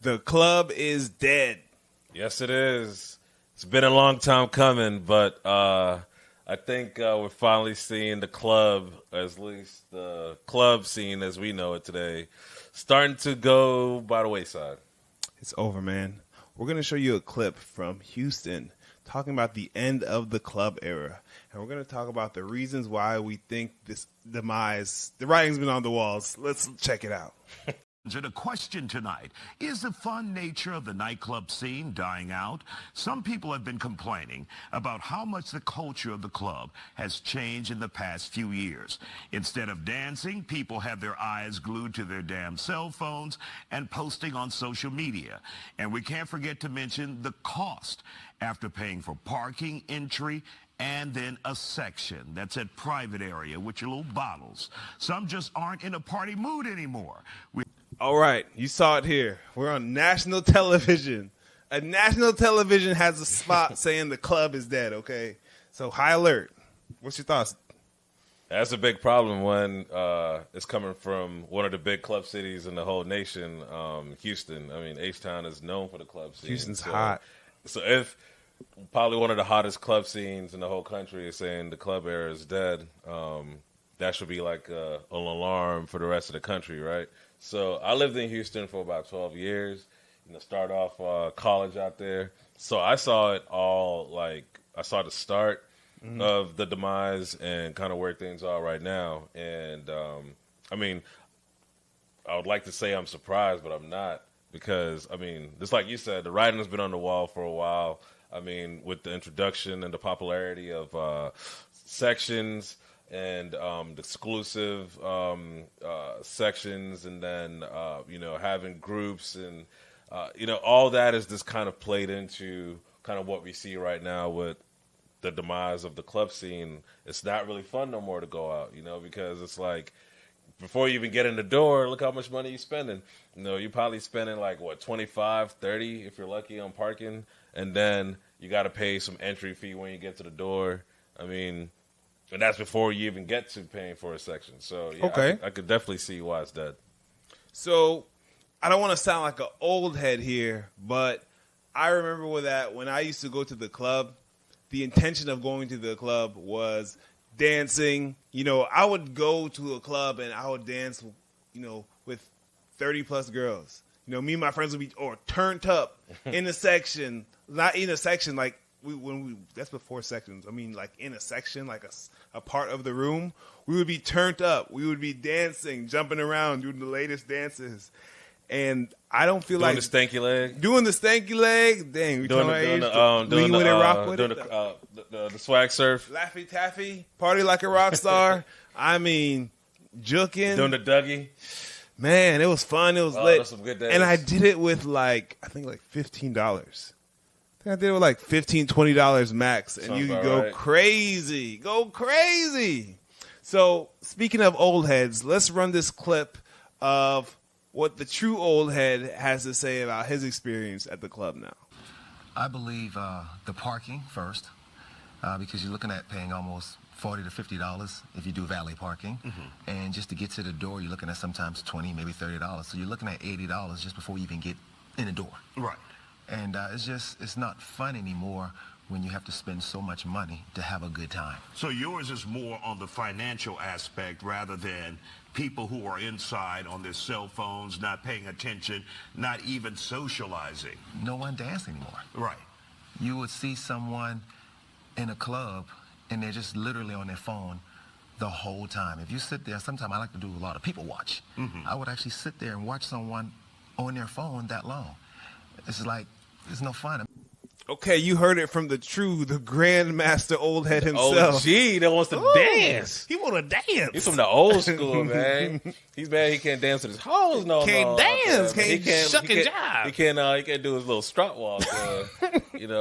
The club is dead. Yes, it is. It's been a long time coming, but I think we're finally seeing the club, at least the club scene as we know it today, starting to go by the wayside. It's over, man. We're going to show you a clip from Houston talking about the end of the club era. And we're going to talk about the reasons why we think this demise, the writing's been on the walls. Let's check it out. And a question tonight, is the fun nature of the nightclub scene dying out? Some people have been complaining about how much the culture of the club has changed in the past few years. Instead of dancing, people have their eyes glued to their damn cell phones and posting on social media. And we can't forget to mention the cost after paying for parking, entry, and then a section that's a private area with your little bottles. Some just aren't in a party mood anymore. All right, you saw it here. We're on national television. A national television has a spot saying the club is dead, okay? So high alert. What's your thoughts? That's a big problem when it's coming from one of the big club cities in the whole nation, Houston. I mean, H-Town is known for the club scene. Houston's hot. So if probably one of the hottest club scenes in the whole country is saying the club era is dead, that should be like an alarm for the rest of the country, right? So I lived in Houston for about 12 years. Started off college out there. So I saw it all, I saw the start of the demise and kind of where things are right now. And, I mean, I would like to say I'm surprised, but I'm not. Because, I mean, just like you said, the writing has been on the wall for a while. I mean, with the introduction and the popularity of sections and the exclusive sections, and then having groups, and all that is just kind of played into kind of what we see right now with the demise of the club scene. It's not really fun no more to go out, because it's like before you even get in the door, look how much money you're spending. You're probably spending like what, 25, 30 if you're lucky on parking, and then you got to pay some entry fee when you get to the door. I mean, and that's before you even get to paying for a section. So, yeah, okay. I could definitely see why it's dead. So, I don't want to sound like an old head here, but I remember when I used to go to the club, the intention of going to the club was dancing. I would go to a club and I would dance, with 30-plus girls. Me and my friends would be turned up in a section, not in a section like that's before sections. I mean, like in a section, like a part of the room, we would be turned up. We would be dancing, jumping around, doing the latest dances. And I don't feel doing like the stanky leg. Doing the stanky leg. Dang, we doing the swag surf. Laffy Taffy, party like a rock star. I mean, juking. Doing the Dougie. Man, it was fun. It was lit. That's some good days. And I did it with I think $15. I did it with $15, $20 max, and Sounds you could about go right. crazy. Go crazy. So, speaking of old heads, let's run this clip of what the true old head has to say about his experience at the club now. I believe the parking first, because you're looking at paying almost $40 to $50 if you do valet parking. And just to get to the door, you're looking at sometimes $20, maybe $30. So you're looking at $80 just before you even get in the door. Right. And it's not fun anymore when you have to spend so much money to have a good time. So yours is more on the financial aspect rather than people who are inside on their cell phones, not paying attention, not even socializing. No one dancing anymore. Right. You would see someone in a club and they're just literally on their phone the whole time. If you sit there, sometimes I like to do a lot of people watch. I would actually sit there and watch someone on their phone that long. It's like, it's no fun. Okay, you heard it from the grandmaster old head himself. OG that wants to dance. He want to dance. He's from the old school, man. He's mad he can't dance with his hoes no more. Can't dance. Can't shuck and jive. He can't do his little strut walk. I mean,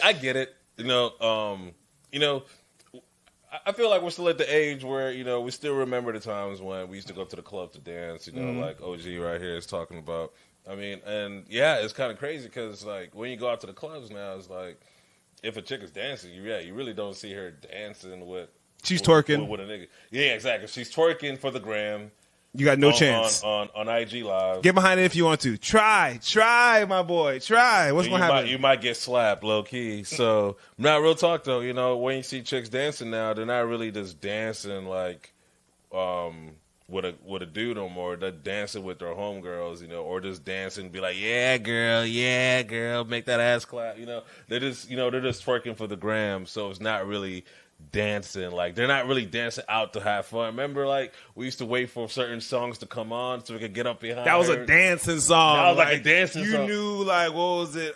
I get it. I feel like we're still at the age where, we still remember the times when we used to go to the club to dance, like OG right here is talking about. I mean, and yeah, it's kind of crazy because, when you go out to the clubs now, it's like, if a chick is dancing, you really don't see her dancing with... She's twerking. With a nigga. Yeah, exactly. She's twerking for the gram. You got no chance. On IG Live. Get behind it if you want to. Try, my boy. Try. What's going to happen? You might get slapped, low key. So, not real talk though. You know, when you see chicks dancing now, they're not really just dancing like with a dude no more. They're dancing with their homegirls, you know, or just dancing, be like, yeah, girl, make that ass clap. You know, they're just twerking for the gram. So it's not really dancing. Like, they're not really dancing out to have fun. Remember, like, we used to wait for certain songs to come on so we could get up behind that was her. A dancing song. That was like a dancing song. You knew, like, what was it?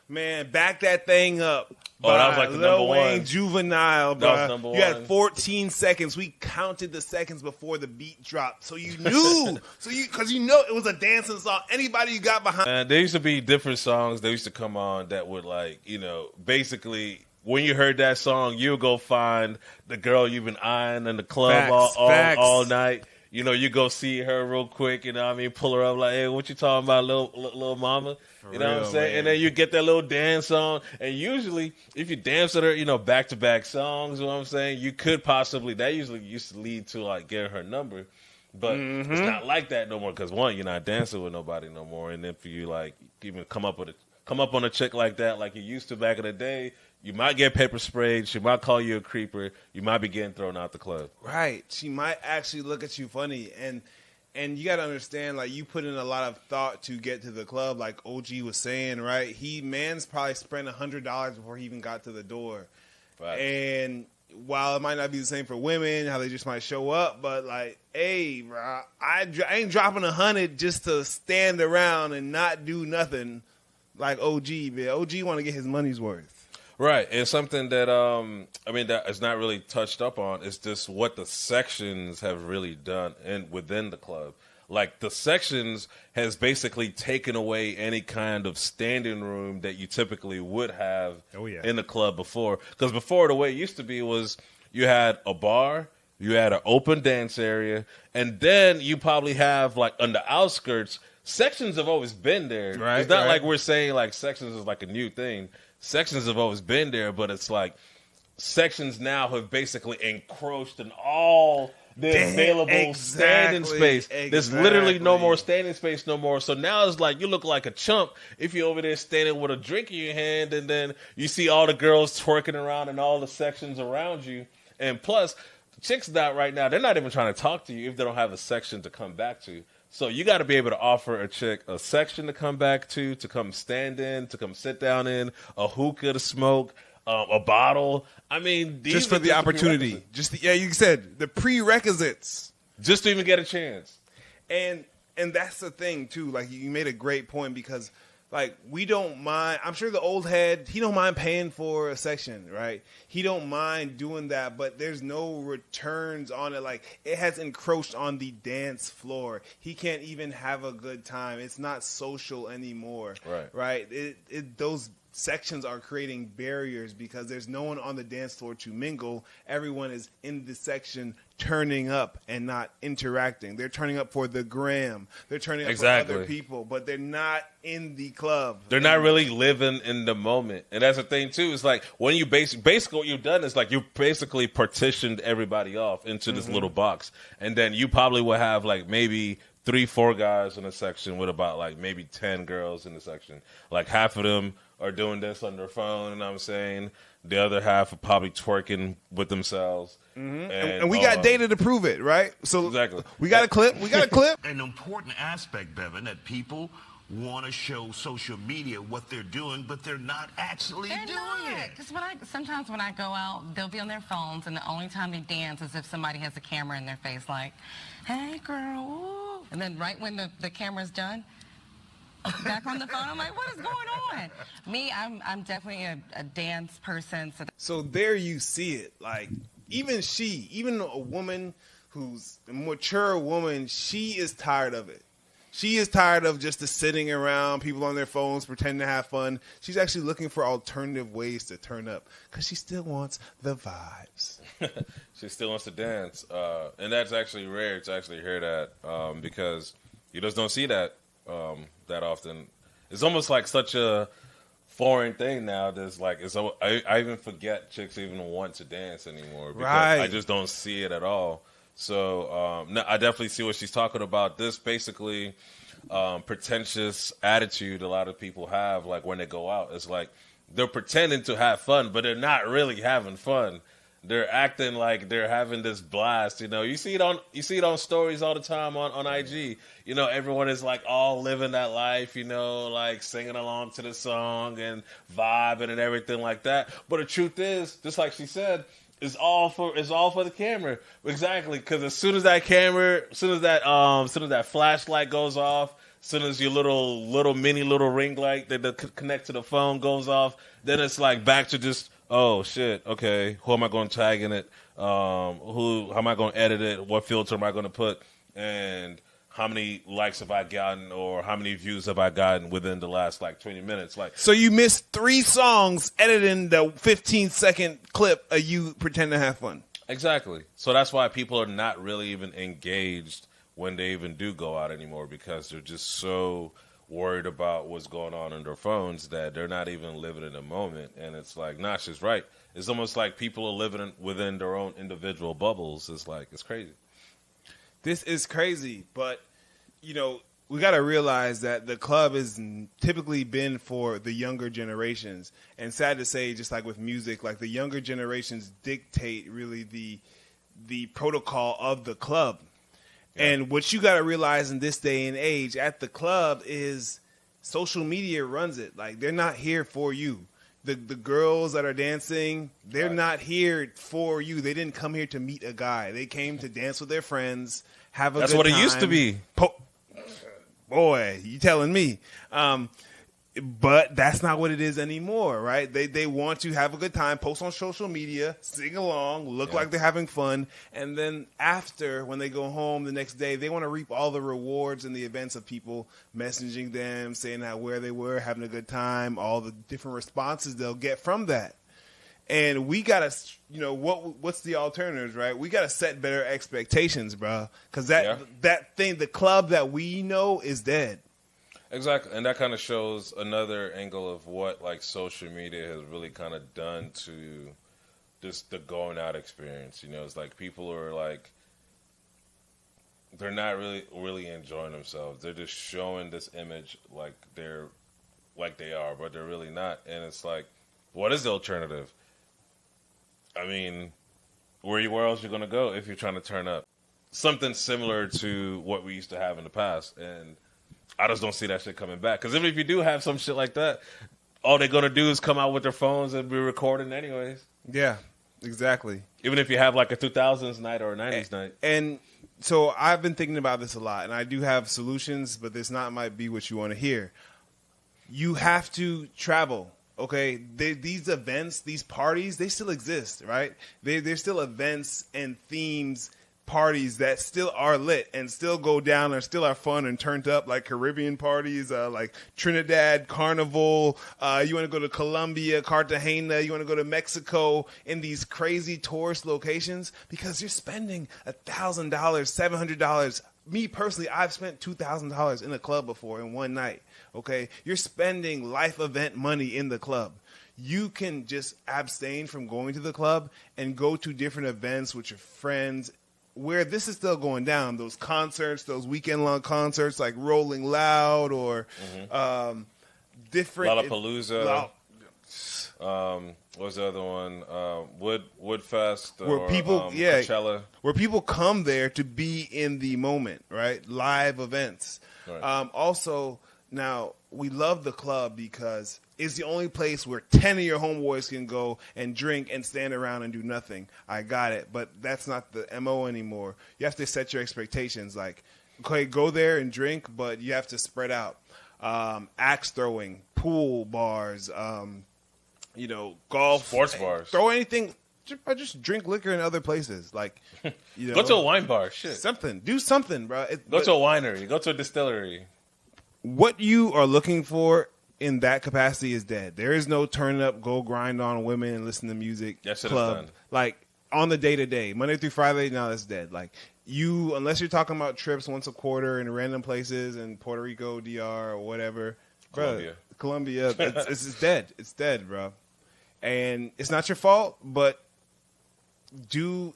Man, Back That Thing Up. Oh, that was like the Lil number Wayne, one. Juvenile, bro. That was number You had one. 14 seconds. We counted the seconds before the beat dropped, so you knew. Because you know it was a dancing song. Anybody you got behind. There used to be different songs that used to come on that would, like, you know, basically when you heard that song, you would go find the girl you've been eyeing in the club all night. You know, you go see her real quick, you know what I mean? Pull her up like, hey, what you talking about, little mama? You know what I'm saying? Man. And then you get that little dance on. And usually, if you dance with her, you know, back-to-back songs, you know what I'm saying? You could possibly, that usually used to lead to, like, getting her number. But it's not like that no more because, one, you're not dancing with nobody no more. And then for you, like, even come up on a chick like that like you used to back in the day, you might get pepper sprayed. She might call you a creeper. You might be getting thrown out the club. Right. She might actually look at you funny. And you got to understand, like, you put in a lot of thought to get to the club, like OG was saying, right? Man's probably spent $100 before he even got to the door. Right. And while it might not be the same for women, how they just might show up, but, like, hey, bro, I ain't dropping 100 just to stand around and not do nothing like OG, man. OG want to get his money's worth. Right, and something that that is not really touched up on is just what the sections have really done within the club. Like, the sections has basically taken away any kind of standing room that you typically would have in the club before. Because before, the way it used to be was you had a bar, you had an open dance area, and then you probably have, like, on the outskirts, sections have always been there. Right, it's not like we're saying, like, sections is like a new thing. Sections have always been there, but it's like sections now have basically encroached in all the available standing space. There's literally no more standing space no more. So now it's like you look like a chump if you're over there standing with a drink in your hand, and then you see all the girls twerking around in all the sections around you. And plus, chicks not right now, they're not even trying to talk to you if they don't have a section to come back to. So you got to be able to offer a chick a section to come back to come stand in, to come sit down in, a hookah to smoke, a bottle. I mean, just for the opportunity. You said the prerequisites. Just to even get a chance. And that's the thing, too. Like, you made a great point because, like, we don't mind. I'm sure the old head, he don't mind paying for a section, right? He don't mind doing that, but there's no returns on it. Like, it has encroached on the dance floor. He can't even have a good time. It's not social anymore, right? Those sections are creating barriers because there's no one on the dance floor to mingle. Everyone is in the section turning up and not interacting. They're turning up for the gram. They're turning up for other people, but they're not in the club. They're not really living in the moment. And that's the thing, too. It's like when you basically what you've done is like you basically partitioned everybody off into this little box. And then you probably will have like maybe 3-4 guys in a section with about like maybe 10 girls in the section. Like half of them are doing this on their phone, and I'm saying the other half are probably twerking with themselves. And we got data to prove it, right? So exactly. We got a clip. An important aspect, Bevan, that people want to show social media what they're doing, but they're not actually doing it. Because sometimes when I go out, they'll be on their phones, and the only time they dance is if somebody has a camera in their face, like, hey, girl, ooh. And then right when the camera's done, back on the phone, I'm like, what is going on? Me, I'm definitely a dance person. So there you see it. Like, even a woman who's a mature woman, she is tired of it. She is tired of just the sitting around, people on their phones pretending to have fun. She's actually looking for alternative ways to turn up because she still wants the vibes. She still wants to dance. And that's actually rare to actually hear that because you just don't see that that often. It's almost like such a foreign thing now. There's like I even forget chicks even want to dance anymore because I just don't see it at all. So no, I definitely see what she's talking about. This basically pretentious attitude a lot of people have, like when they go out. It's like they're pretending to have fun, but they're not really having fun. They're acting like they're having this blast. You see it on stories all the time on IG. Everyone is like all living that life. Like singing along to the song and vibing and everything like that. But the truth is, just like she said, it's all for the camera. Exactly, because as soon as that flashlight goes off, as soon as your little mini ring light that connect to the phone goes off, then it's like back to just, oh shit, okay, who am I going to tag in it? How am I going to edit it? What filter am I going to put? And how many likes have I gotten, or how many views have I gotten within the last 20 minutes? So you missed 3 songs editing the 15-second clip of you pretend to have fun. Exactly. So that's why people are not really even engaged when they even do go out anymore, because they're just so worried about what's going on their phones that they're not even living in the moment. And it's like, nah, she's right. It's almost like people are living within their own individual bubbles. It's crazy. This is crazy, but, we got to realize that the club has typically been for the younger generations. And sad to say, just like with music, like the younger generations dictate really the protocol of the club. Yeah. And what you got to realize in this day and age at the club is social media runs it. Like, they're not here for you. The girls that are dancing, they're not here for you. They didn't come here to meet a guy. They came to dance with their friends, have a good time. That's what it used to be. Boy, you telling me. But that's not what it is anymore, right? They want to have a good time, post on social media, sing along, look like they're having fun, and then after, when they go home the next day, they want to reap all the rewards and the events of people messaging them, saying where they were, having a good time, all the different responses they'll get from that. And we got to, what's the alternatives, right? We got to set better expectations, bro, because that thing, the club that we know, is dead. Exactly, and that kind of shows another angle of what social media has really kind of done to just the going out experience. It's like people are they're not really enjoying themselves. They're just showing this image like they are, but they're really not. And it's like, what is the alternative? I mean, where else are you going to go if you're trying to turn up? Something similar to what we used to have in the past, and I just don't see that shit coming back. Because even if you do have some shit like that, all they're going to do is come out with their phones and be recording anyways. Yeah, exactly. Even if you have a 2000s night or a 90s night. And so I've been thinking about this a lot, and I do have solutions, but this might be what you want to hear. You have to travel, okay? These events, these parties, they still exist, right? There's still events and themes, parties that still are lit and still go down and still are fun and turned up, like Caribbean parties, like Trinidad Carnival. You want to go to Colombia, Cartagena. You want to go to Mexico, in these crazy tourist locations, because you're spending $1,000, $700. Me personally, I've spent $2,000 in a club before in one night. Okay, you're spending life event money in the club. You can just abstain from going to the club and go to different events with your friends, where this is still going down, those concerts, those weekend-long concerts like Rolling Loud or different... Lollapalooza. What's the other one? Woodfest or Coachella. Where people come there to be in the moment, right? Live events. Right. Also, now, we love the club because it's the only place where 10 of your homeboys can go and drink and stand around and do nothing. I got it. But that's not the MO anymore. You have to set your expectations. Like, okay, go there and drink, but you have to spread out. Axe throwing, pool bars, golf. Sports bars. Throw anything. Just drink liquor in other places. Like, go to a wine bar. Shit. Something. Do something, bro. Go to a winery. Go to a distillery. What you are looking for in that capacity is dead. There is no turn up, go grind on women and listen to music club. Like, on the day-to-day, Monday through Friday, no, that's dead. Like, unless you're talking about trips once a quarter in random places in Puerto Rico, DR, or whatever. Colombia. It's dead. It's dead, bro. And it's not your fault, but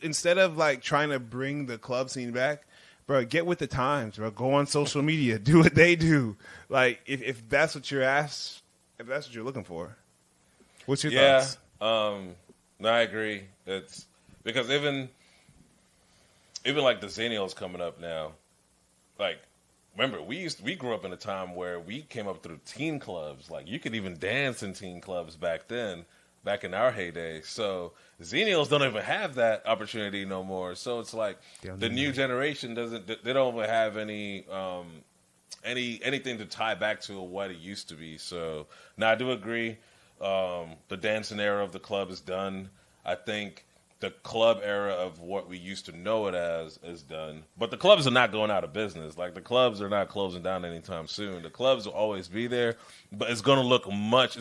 instead of like trying to bring the club scene back, bro, get with the times, bro. Go on social media, do what they do. Like if that's what you're asked, if that's what you're looking for, what's your thoughts? No, I agree. It's because even like the Xennials coming up now, like remember we grew up in a time where we came up through teen clubs. Like you could even dance in teen clubs back then, back in our heyday. So Xennials don't even have that opportunity no more. So it's like the new generation they don't even have anything to tie back to what it used to be. So now I do agree. The dancing era of the club is done. I think the club era of what we used to know it as is done. But the clubs are not going out of business. Like the clubs are not closing down anytime soon. The clubs will always be there, but it's going to look much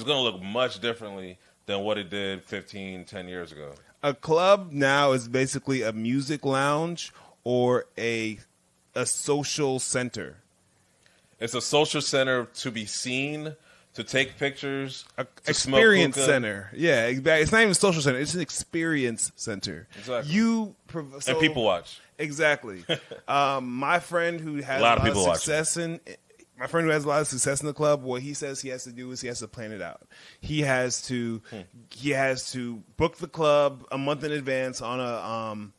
differently than what it did 10 years ago. A club now is basically a music lounge or a social center. It's a social center to be seen, to take pictures, experience center. Yeah, it's not even a social center. It's an experience center. Exactly. And people watch. Exactly. My friend who has a lot of success in the club, what he says he has to do is he has to plan it out. He has to book the club a month in advance on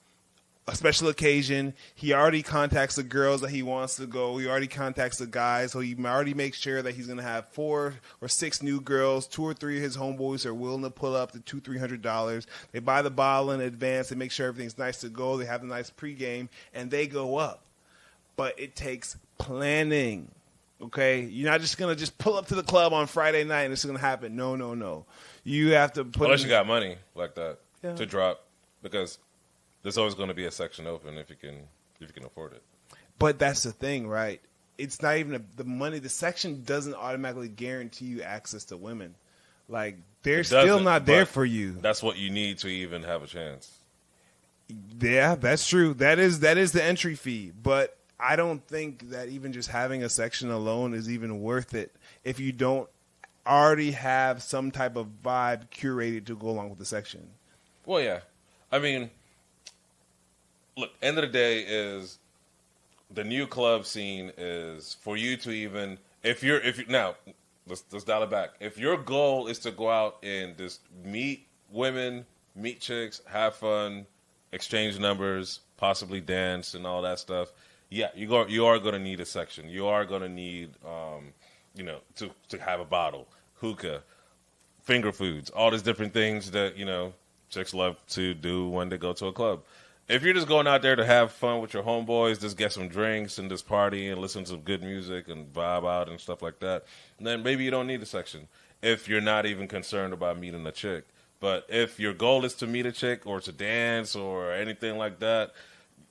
a special occasion. He already contacts the girls that he wants to go. He already contacts the guys, so he already makes sure that he's going to have 4 or 6 new girls. 2 or 3 of his homeboys are willing to pull up to $200-$300. They buy the bottle in advance. They make sure everything's nice to go. They have a nice pregame, and they go up. But it takes planning. Okay, you're not just gonna pull up to the club on Friday night and it's gonna happen. No. You have to put. Unless you got money like that to drop, because there's always going to be a section open if you can afford it. But that's the thing, right? It's not even the money. The section doesn't automatically guarantee you access to women. Like they're still not there for you. That's what you need to even have a chance. Yeah, that's true. That is the entry fee, but I don't think that even just having a section alone is even worth it if you don't already have some type of vibe curated to go along with the section. Well, yeah. I mean, look, end of the day is the new club scene is for you to even now let's dial it back. If your goal is to go out and just meet women, meet chicks, have fun, exchange numbers, possibly dance and all that stuff. Yeah, you are going to need a section. You are going to need, to have a bottle, hookah, finger foods, all these different things that, chicks love to do when they go to a club. If you're just going out there to have fun with your homeboys, just get some drinks and just party and listen to some good music and vibe out and stuff like that, then maybe you don't need a section if you're not even concerned about meeting a chick. But if your goal is to meet a chick or to dance or anything like that,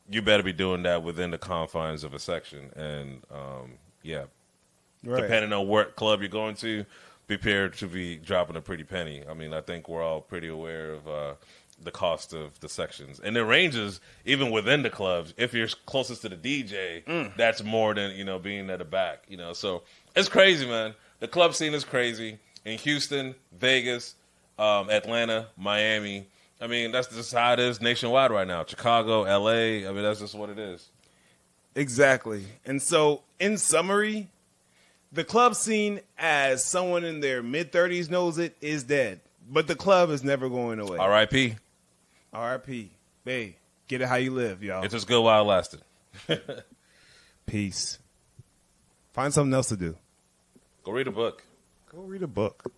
you better be doing that within the confines of a section. And, depending on what club you're going to, be prepared to be dropping a pretty penny. I mean, I think we're all pretty aware of the cost of the sections. And it ranges even within the clubs. If you're closest to the DJ, that's more than, being at the back. So it's crazy, man. The club scene is crazy. In Houston, Vegas, Atlanta, Miami. I mean, that's just how it is nationwide right now. Chicago, L.A., I mean, that's just what it is. Exactly. And so, in summary, the club scene, as someone in their mid-30s knows it, is dead. But the club is never going away. R.I.P. R.I.P. Hey, get it how you live, y'all. It's just good while it lasted. Peace. Find something else to do. Go read a book. Go read a book.